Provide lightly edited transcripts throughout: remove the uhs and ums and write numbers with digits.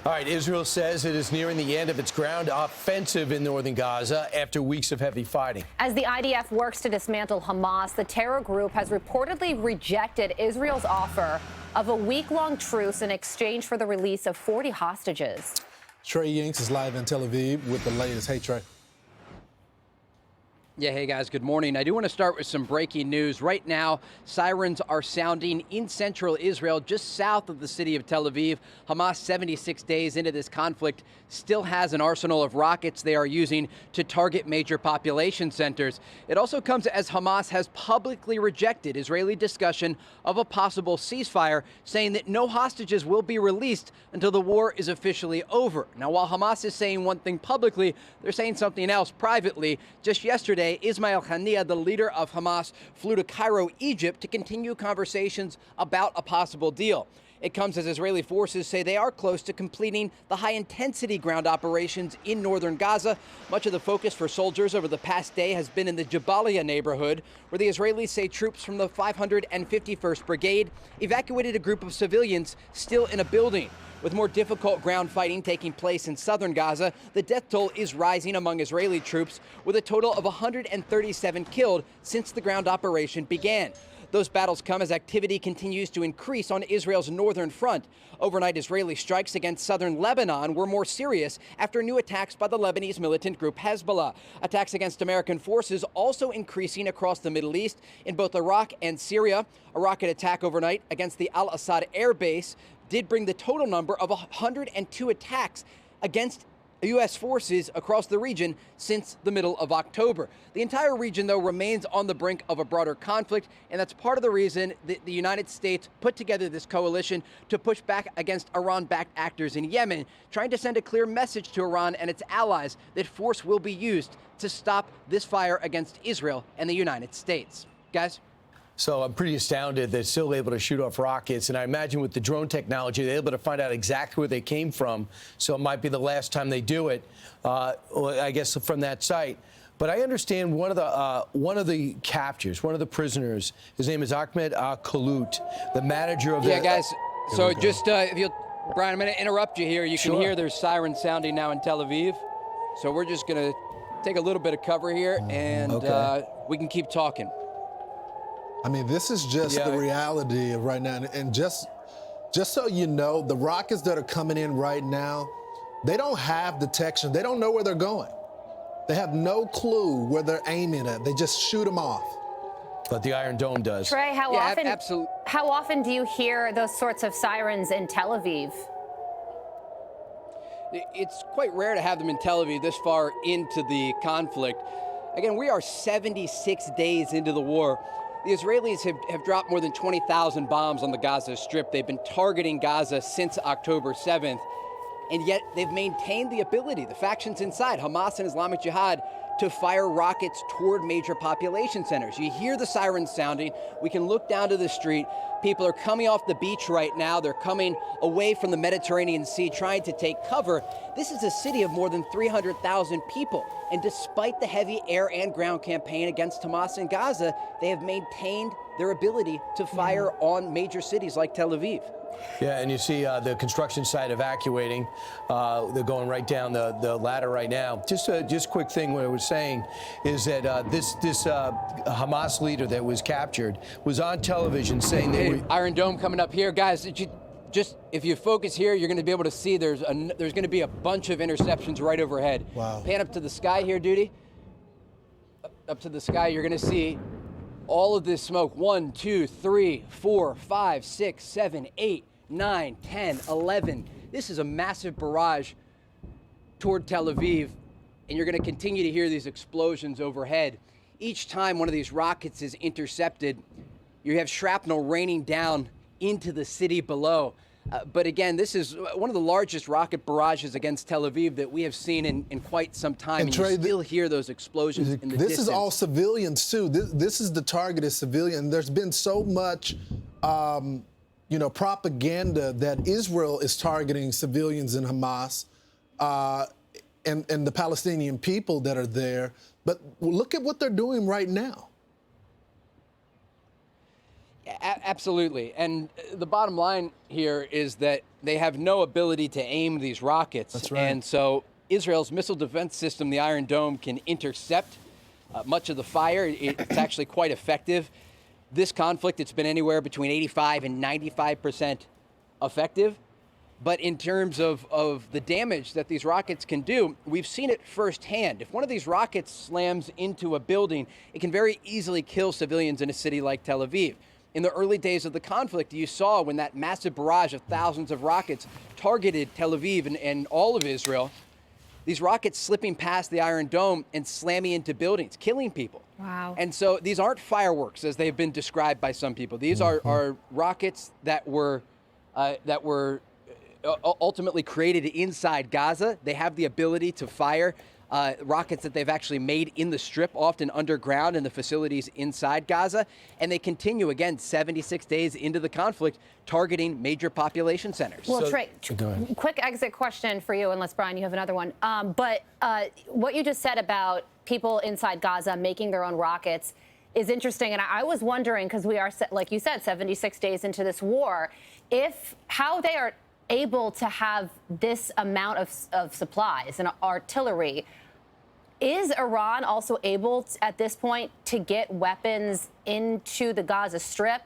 All right, Israel says it is nearing the end of its ground offensive in northern Gaza after weeks of heavy fighting. As the IDF works to dismantle Hamas, the terror group has reportedly rejected Israel's offer of a week-long truce in exchange for the release of 40 hostages. Trey Yingst is live in Tel Aviv with the latest. Hey, Trey. Yeah, hey guys, good morning. I do want to start with some breaking news. Right now, sirens are sounding in central Israel, just south of the city of Tel Aviv. Hamas, 76 days into this conflict, still has an arsenal of rockets they are using to target major population centers. It also comes as Hamas has publicly rejected Israeli discussion of a possible ceasefire, saying that no hostages will be released until the war is officially over. Now, while Hamas is saying one thing publicly, they're saying something else privately. Just yesterday, Ismail Haniyeh, the leader of Hamas, flew to Cairo, Egypt, to continue conversations about a possible deal. It comes as Israeli forces say they are close to completing the high-intensity ground operations in northern Gaza. Much of the focus for soldiers over the past day has been in the Jabalia neighborhood, where the Israelis say troops from the 551st Brigade evacuated a group of civilians still in a building. With more difficult ground fighting taking place in southern Gaza, the death toll is rising among Israeli troops, with a total of 137 killed since the ground operation began. Those battles come as activity continues to increase on Israel's northern front. Overnight Israeli strikes against southern Lebanon were more serious after new attacks by the Lebanese militant group Hezbollah. Attacks against American forces also increasing across the Middle East in both Iraq and Syria. A rocket attack overnight against the Al-Assad air base did bring the total number of 102 attacks against U.S. forces across the region since the middle of October. The entire region, though, remains on the brink of a broader conflict, and that's part of the reason that the United States put together this coalition to push back against Iran-backed actors in Yemen, trying to send a clear message to Iran and its allies that force will be used to stop this fire against Israel and the United States. Guys? So I'm pretty astounded they're still able to shoot off rockets. And I imagine with the drone technology, they're able to find out exactly where they came from. So it might be the last time they do it, I guess, from that site. But I understand one of the captures, one of the prisoners, his name is Ahmed Al-Khalut, the manager of the... Yeah, guys, so just, if you'll, Brian, I'm going to interrupt you here. You can hear there's sirens sounding now in Tel Aviv. So we're just going to take a little bit of cover here, and we can keep talking. I mean, this is just the reality of right now. And just so you know, the rockets that are coming in right now, they don't have detection. They don't know where they're going. They have no clue where they're aiming at. They just shoot them off. But the Iron Dome does. Trey, how often do you hear those sorts of sirens in Tel Aviv? It's quite rare to have them in Tel Aviv this far into the conflict. Again, we are 76 days into the war. The Israelis have dropped more than 20,000 bombs on the Gaza Strip. They've been targeting Gaza since October 7th, and yet they've maintained the ability, the factions inside, Hamas and Islamic Jihad, to fire rockets toward major population centers. You hear the sirens sounding. We can look down to the street. People are coming off the beach right now. They're coming away from the Mediterranean Sea, trying to take cover. This is a city of more than 300,000 people. And despite the heavy air and ground campaign against Hamas in Gaza, they have maintained their ability to fire on major cities like Tel Aviv. Yeah, and you see the construction site evacuating. They're going right down the ladder right now. Just quick thing, what I was saying is that this Hamas leader that was captured was on television saying they were... Iron Dome coming up here. Guys, just if you focus here, you're going to be able to see there's going to be a bunch of interceptions right overhead. Wow. Pan up to the sky here, Duty. Up to the sky, you're going to see all of this smoke. 1, 2, 3, 4, 5, 6, 7, 8, 9, 10, 11. This is a massive barrage toward Tel Aviv, and you're going to continue to hear these explosions overhead. Each time one of these rockets is intercepted, you have shrapnel raining down into the city below. But again, this is one of the largest rocket barrages against Tel Aviv that we have seen in quite some time. And Trey, you still hear those explosions in the distance. This is all civilians, too. This is the targeted civilian. There's been so much, propaganda that Israel is targeting civilians in Hamas and the Palestinian people that are there. But look at what they're doing right now. Absolutely. And the bottom line here is that they have no ability to aim these rockets. That's right. And so Israel's missile defense system, the Iron Dome, can intercept much of the fire. It's actually quite effective. This conflict, it's been anywhere between 85 and 95% effective. But in terms of the damage that these rockets can do, we've seen it firsthand. If one of these rockets slams into a building, it can very easily kill civilians in a city like Tel Aviv. In the early days of the conflict, you saw when that massive barrage of thousands of rockets targeted Tel Aviv and all of Israel, these rockets slipping past the Iron Dome and slamming into buildings, killing people. Wow. And so these aren't fireworks, as they've been described by some people. These are rockets that were ultimately created inside Gaza. They have the ability to fire rockets that they've actually made in the Strip, often underground in the facilities inside Gaza. And they continue, again, 76 days into the conflict, targeting major population centers. Well, Trey, go ahead. quick exit question for you, unless, Brian, you have another one. But what you just said about people inside Gaza making their own rockets is interesting. And I was wondering, because we are, like you said, 76 days into this war, how they are able to have this amount of supplies and artillery. Is Iran also able at this point to get weapons into the Gaza Strip?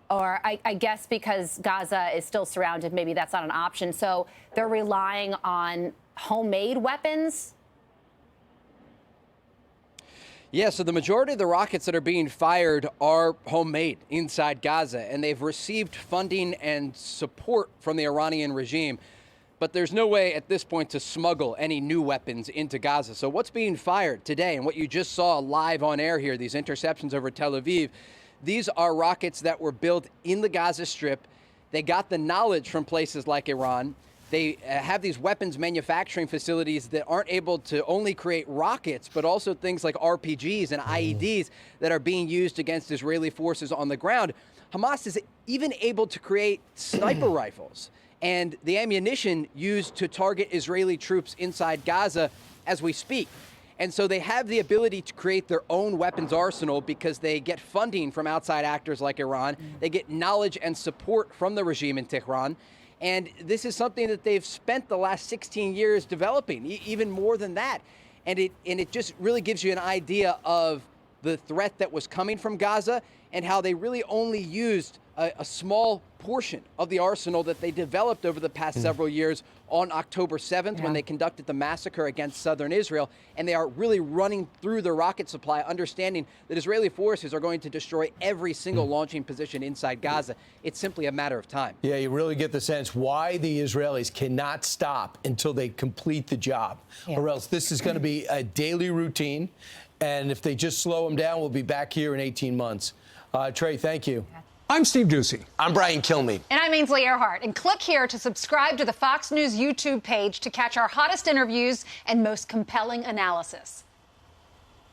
Or I guess because Gaza is still surrounded, maybe that's not an option. So they're relying on homemade weapons? Yeah, so the majority of the rockets that are being fired are homemade inside Gaza, and they've received funding and support from the Iranian regime. But there's no way at this point to smuggle any new weapons into Gaza. So what's being fired today, and what you just saw live on air here, these interceptions over Tel Aviv, these are rockets that were built in the Gaza Strip. They got the knowledge from places like Iran. They have these weapons manufacturing facilities that aren't able to only create rockets, but also things like RPGs and IEDs that are being used against Israeli forces on the ground. Hamas is even able to create sniper rifles and the ammunition used to target Israeli troops inside Gaza as we speak. And so they have the ability to create their own weapons arsenal because they get funding from outside actors like Iran. They get knowledge and support from the regime in Tehran. And this is something that they've spent the last 16 years developing, even more than that. And it just really gives you an idea of the threat that was coming from Gaza and how they really only used a small portion of the arsenal that they developed over the past several years on October 7th when they conducted the massacre against southern Israel. And they are really running through the rocket supply, understanding that Israeli forces are going to destroy every single launching position inside Gaza. It's simply a matter of time. Yeah, you really get the sense why the Israelis cannot stop until they complete the job, or else this is going to be a daily routine. And if they just slow them down, we'll be back here in 18 months. Trey, thank you. I'm Steve Doocy. I'm Brian Kilmeade. And I'm Ainsley Earhart. And click here to subscribe to the Fox News YouTube page to catch our hottest interviews and most compelling analysis.